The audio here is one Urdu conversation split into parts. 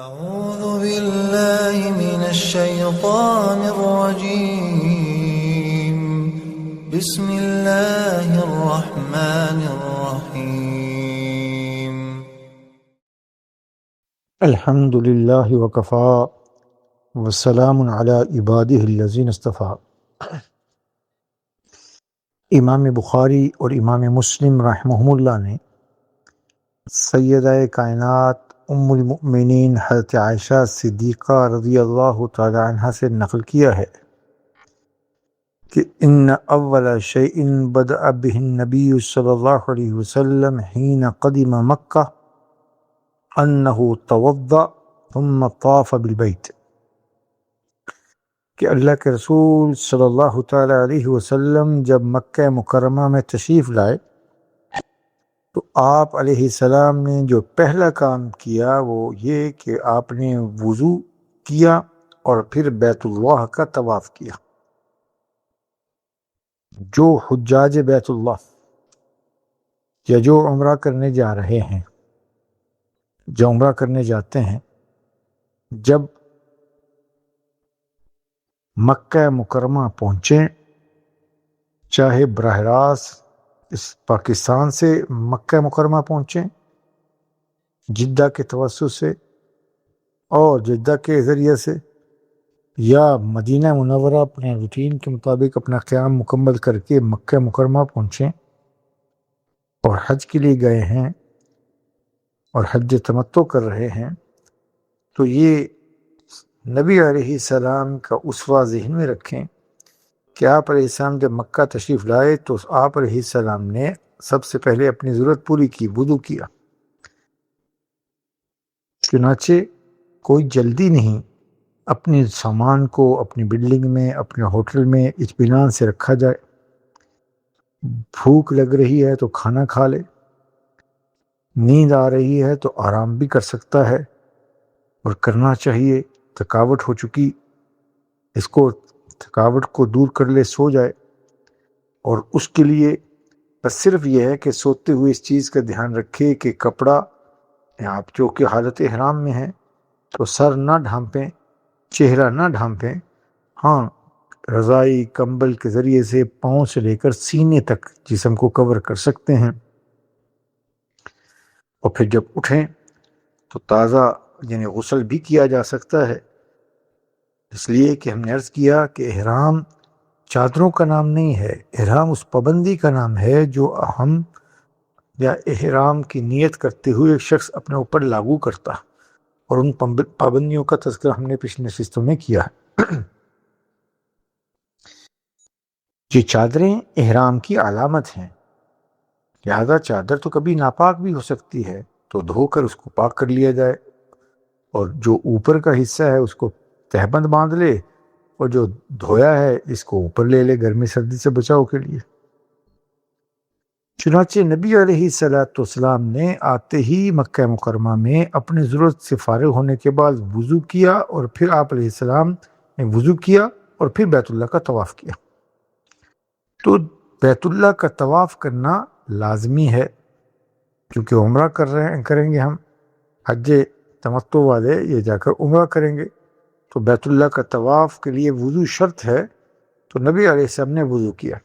أعوذ بالله من الشيطان الرجيم. بسم الله الرحمن الرحيم. الحمد للہ وکفا وسلام علی عبادہ الذین اصطفیٰ۔ امام بخاری اور امام مسلم رحمہم اللہ نے سیدہ کائنات ام المؤمنین حضرت عائشہ صدیقہ رضی اللہ تعالی عنہ سے نقل کیا ہے کہ ان اول شیء بدأ بہ النبی صلی اللہ علیہ وسلم حین قدم مکہ انہ توضأ ثم طاف بالبیت، کہ اللہ کے رسول صلی اللہ تعالی علیہ وسلم جب مکہ مکرمہ میں تشریف لائے تو آپ علیہ السلام نے جو پہلا کام کیا وہ یہ کہ آپ نے وضو کیا اور پھر بیت اللہ کا طواف کیا۔ جو حجاج بیت اللہ یا جو عمرہ کرنے جا رہے ہیں، جو عمرہ کرنے جاتے ہیں، جب مکہ مکرمہ پہنچیں، چاہے براہ راست اس پاکستان سے مکہ مکرمہ پہنچیں، جدہ کے توسط سے اور جدہ کے ذریعے سے، یا مدینہ منورہ اپنے روٹین کے مطابق اپنا قیام مکمل کر کے مکہ مکرمہ پہنچیں اور حج کے لیے گئے ہیں اور حج تمتع کر رہے ہیں، تو یہ نبی علیہ السلام کا اسوہ ذہن میں رکھیں کہ آپ علیہ السلام جب مکہ تشریف لائے تو آپ علیہ السلام نے سب سے پہلے اپنی ضرورت پوری کی، وضو کیا۔ چنانچہ کوئی جلدی نہیں، اپنے سامان کو اپنی بلڈنگ میں، اپنے ہوٹل میں اطمینان سے رکھا جائے۔ بھوک لگ رہی ہے تو کھانا کھا لے، نیند آ رہی ہے تو آرام بھی کر سکتا ہے اور کرنا چاہیے۔ تھکاوٹ ہو چکی، اس کو تھکاوٹ کو دور کر لے، سو جائے، اور اس کے لیے بس صرف یہ ہے کہ سوتے ہوئے اس چیز کا دھیان رکھے کہ کپڑا، آپ جو کہ حالت احرام میں ہیں تو سر نہ ڈھانپیں، چہرہ نہ ڈھانپیں، ہاں رضائی کمبل کے ذریعے سے پاؤں سے لے کر سینے تک جسم کو کور کر سکتے ہیں۔ اور پھر جب اٹھیں تو تازہ یعنی غسل بھی کیا جا سکتا ہے، اس لیے کہ ہم نے عرض کیا کہ احرام چادروں کا نام نہیں ہے، احرام اس پابندی کا نام ہے جو ہم یا احرام کی نیت کرتے ہوئے ایک شخص اپنے اوپر لاگو کرتا، اور ان پابندیوں کا تذکرہ ہم نے پچھلی نشستوں میں کیا ہے۔ یہ چادریں احرام کی علامت ہیں، لہذا چادر تو کبھی ناپاک بھی ہو سکتی ہے، تو دھو کر اس کو پاک کر لیا جائے، اور جو اوپر کا حصہ ہے اس کو تہبند باندھ لے، اور جو دھویا ہے اس کو اوپر لے لے، گرمی سردی سے بچاؤ کے لیے۔ چنانچہ نبی علیہ السلام نے آتے ہی مکہ مکرمہ میں اپنی ضرورت سے فارغ ہونے کے بعد وضو کیا، اور پھر آپ علیہ السلام نے وضو کیا اور پھر بیت اللہ کا طواف کیا۔ تو بیت اللہ کا طواف کرنا لازمی ہے، کیونکہ عمرہ کریں گے ہم، حج تمتع والے یہ جا کر عمرہ کریں گے، تو بیت اللہ کا طواف کے لیے وضو شرط ہے، تو نبی علیہ السلام نے وضو کیا۔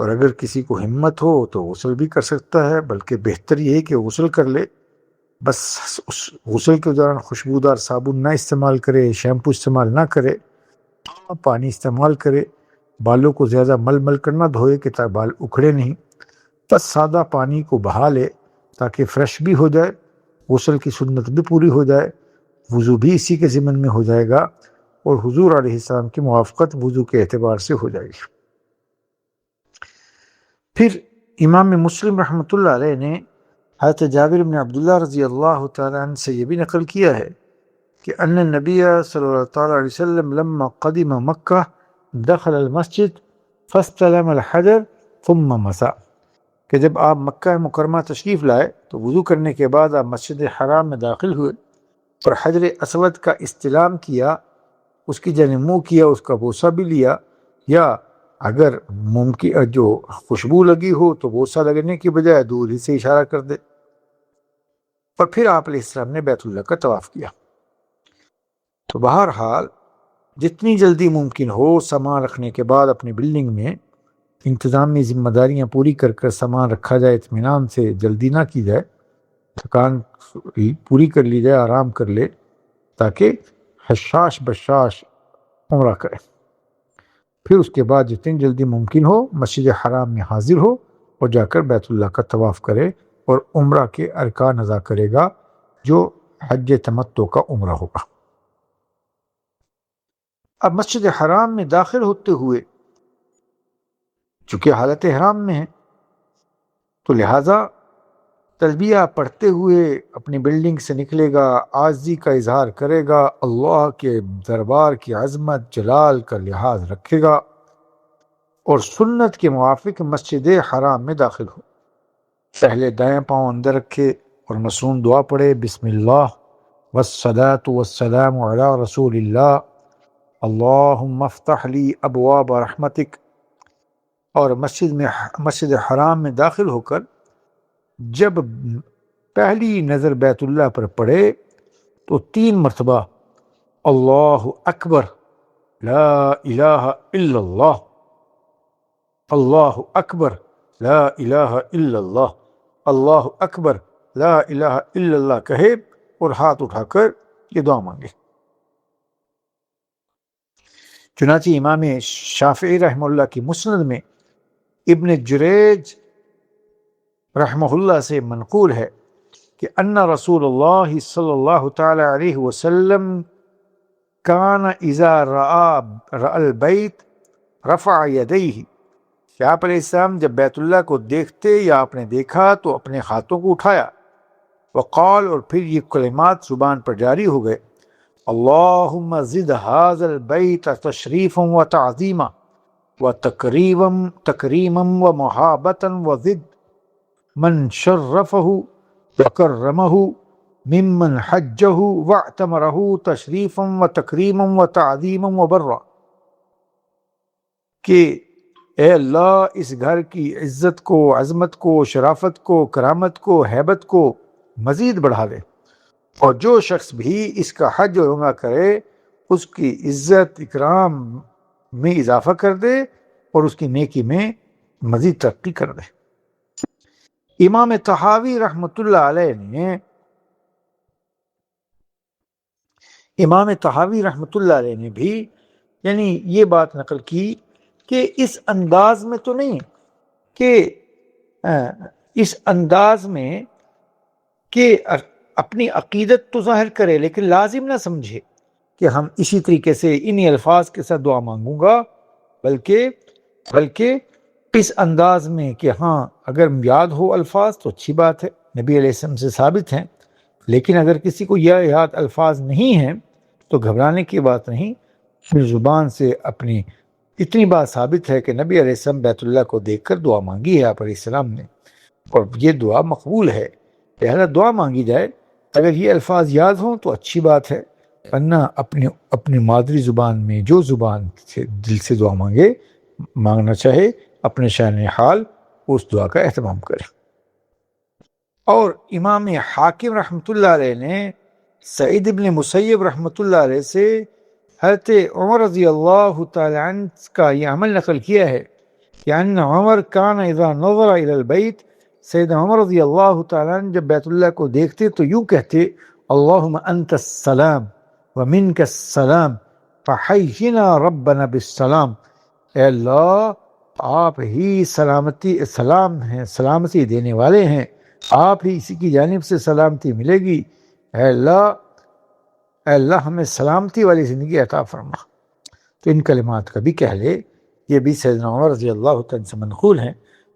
اور اگر کسی کو ہمت ہو تو غسل بھی کر سکتا ہے، بلکہ بہتر یہ ہے کہ غسل کر لے، بس اس غسل کے دوران خوشبودار صابن نہ استعمال کرے، شیمپو استعمال نہ کرے، پانی استعمال کرے، بالوں کو زیادہ مل کر نہ دھوئے کہ تاکہ بال اکھڑے نہیں، بس سادہ پانی کو بہا لے تاکہ فریش بھی ہو جائے، غسل کی سنت بھی پوری ہو جائے، وضو بھی اسی کے ضمن میں ہو جائے گا، اور حضور علیہ السلام کی موافقت وضو کے اعتبار سے ہو جائے گی۔ پھر امام مسلم رحمۃ اللہ علیہ نے حضرت جابر بن عبداللہ رضی اللہ تعالیٰ عنہ سے یہ بھی نقل کیا ہے کہ ان النبی صلی اللہ تعالیٰ علیہ وسلم لما قدم مکہ دخل المسجد فاستلم الحجر ثم مسح، کہ جب آپ مکہ مکرمہ تشریف لائے تو وضو کرنے کے بعد آپ مسجد حرام میں داخل ہوئے اور حجر اسود کا استلام کیا، اس کی جانب منہ کیا، اس کا بوسہ بھی لیا، یا اگر ممکن جو خوشبو لگی ہو تو بوسہ لگنے کی بجائے دور ہی سے اشارہ کر دے، اور پھر آپ علیہ السلام نے بیت اللہ کا طواف کیا۔ تو بہرحال جتنی جلدی ممکن ہو سامان رکھنے کے بعد اپنی بلڈنگ میں انتظامی ذمہ داریاں پوری کر سامان رکھا جائے، اطمینان سے، جلدی نہ کی جائے، تھکان پوری کر لی جائے، آرام کر لے تاکہ حشاش بشاش عمرہ کرے۔ پھر اس کے بعد جتنی جلدی ممکن ہو مسجد حرام میں حاضر ہو اور جا کر بیت اللہ کا طواف کرے اور عمرہ کے ارکان ادا کرے گا جو حج تمتع کا عمرہ ہوگا۔ اب مسجد حرام میں داخل ہوتے ہوئے چونکہ حالت احرام میں ہے تو لہٰذا تلبیہ پڑھتے ہوئے اپنی بلڈنگ سے نکلے گا، عاجزی کا اظہار کرے گا، اللہ کے دربار کی عظمت جلال کا لحاظ رکھے گا اور سنت کے موافق مسجد حرام میں داخل ہو۔ پہلے دائیں پاؤں اندر رکھے اور مصنون دعا پڑھے، بسم اللہ والصلاة والسلام علی رسول اللہ، اللہم افتح لی ابواب رحمتک، اور مسجد حرام میں داخل ہو کر جب پہلی نظر بیت اللہ پر پڑے تو 3 مرتبہ اللہ اکبر لا الہ الا اللہ، اللہ اکبر لا الہ الا اللہ، اللہ اکبر لا الہ الا اللہ کہے اور ہاتھ اٹھا کر یہ دعا مانگے۔ چنانچہ امام شافعی رحمہ اللہ کی مسند میں ابن جریج رحمہ اللہ سے منقول ہے کہ ان رسول اللہ صلی اللہ تعالی علیہ وسلم کان اذا رأى البیت رفع یدیہ، کہ آپ علیہ السلام جب بیت اللہ کو دیکھتے یا آپ نے دیکھا تو اپنے ہاتھوں کو اٹھایا، وقال، اور پھر یہ کلمات زبان پر جاری ہو گئے، اللہم زد ھذا البیت تشریفا و تعظیما تکریما و محابتا وزد من شرفہ وکرمہ ممن حجہ واعتمرہ تشریفا و تکریما و تعظیما و برا، کہ اے اللہ اس گھر کی عزت کو، عظمت کو، شرافت کو، کرامت کو، ہیبت کو مزید بڑھا دے، اور جو شخص بھی اس کا حج اور عمرہ کرے اس کی عزت اکرام میں اضافہ کر دے اور اس کی نیکی میں مزید ترقی کر دے۔ امام طحاوی رحمۃ اللہ علیہ نے بھی یعنی یہ بات نقل کی کہ اس انداز میں تو نہیں، کہ اس انداز میں کہ اپنی عقیدت تو ظاہر کرے لیکن لازم نہ سمجھے کہ ہم اسی طریقے سے انہی الفاظ کے ساتھ دعا مانگوں گا، بلکہ اس انداز میں کہ ہاں اگر یاد ہو الفاظ تو اچھی بات ہے، نبی علیہ السلام سے ثابت ہیں، لیکن اگر کسی کو یہ یاد الفاظ نہیں ہیں تو گھبرانے کی بات نہیں، پھر زبان سے اپنی اتنی بات ثابت ہے کہ نبی علیہ السلام بیت اللہ کو دیکھ کر دعا مانگی ہے آپ علیہ السلام نے، اور یہ دعا مقبول ہے، لہذا دعا مانگی جائے، اگر یہ الفاظ یاد ہوں تو اچھی بات ہے، ورنہ اپنی مادری زبان میں جو زبان سے دل سے دعا مانگنا چاہے اپنے شان حال اس دعا کا اہتمام کرے۔ اور امام حاکم رحمۃ اللہ علیہ نے سعید ابن مسیب رحمۃ اللہ علیہ سے حضرت عمر رضی اللہ تعالی عنہ کا یہ عمل نقل کیا ہے کہ ان عمر کان اذا نظر الى البیت، سیدنا عمر رضی اللہ تعالیٰ عنہ جب بیت اللہ کو دیکھتے تو یوں کہتے، اللہم انت السلام ومنک السلام فحینا ربنا بالسلام، اے اللہ آپ ہی سلامتی دینے والے ہیں، آپ ہی اسی کی جانب سے سلامتی ملے گی، اے اللہ ہمیں سلامتی والی زندگی عطا فرما۔ تو ان کلمات کا بھی کہہ لے، یہ بھی سیدنا عمر رضی اللہ تعالیٰ سے منقول ہیں،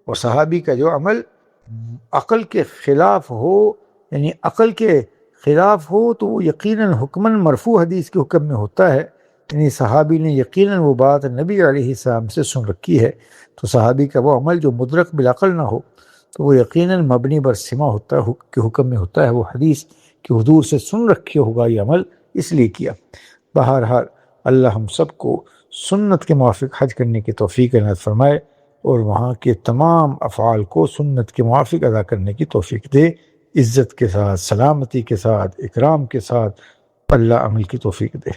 اور صحابی کا جو عمل عقل کے خلاف ہو، یعنی عقل کے خلاف ہو تو وہ یقیناً حکماً مرفوع حدیث کے حکم میں ہوتا ہے، یعنی صحابی نے یقیناً وہ بات نبی علیہ السلام سے سن رکھی ہے، تو صحابی کا وہ عمل جو مدرک بالعقل نہ ہو تو وہ یقیناً مبنی بر سماع ہوتا ہے، کے حکم میں ہوتا ہے، وہ حدیث کہ حضور سے سن رکھے ہوگا یہ عمل اس لیے کیا۔ بہرحال اللہ ہم سب کو سنت کے موافق حج کرنے کی توفیق عنایت فرمائے اور وہاں کے تمام افعال کو سنت کے موافق ادا کرنے کی توفیق دے، عزت کے ساتھ، سلامتی کے ساتھ، اکرام کے ساتھ، اللہ عمل کی توفیق دے۔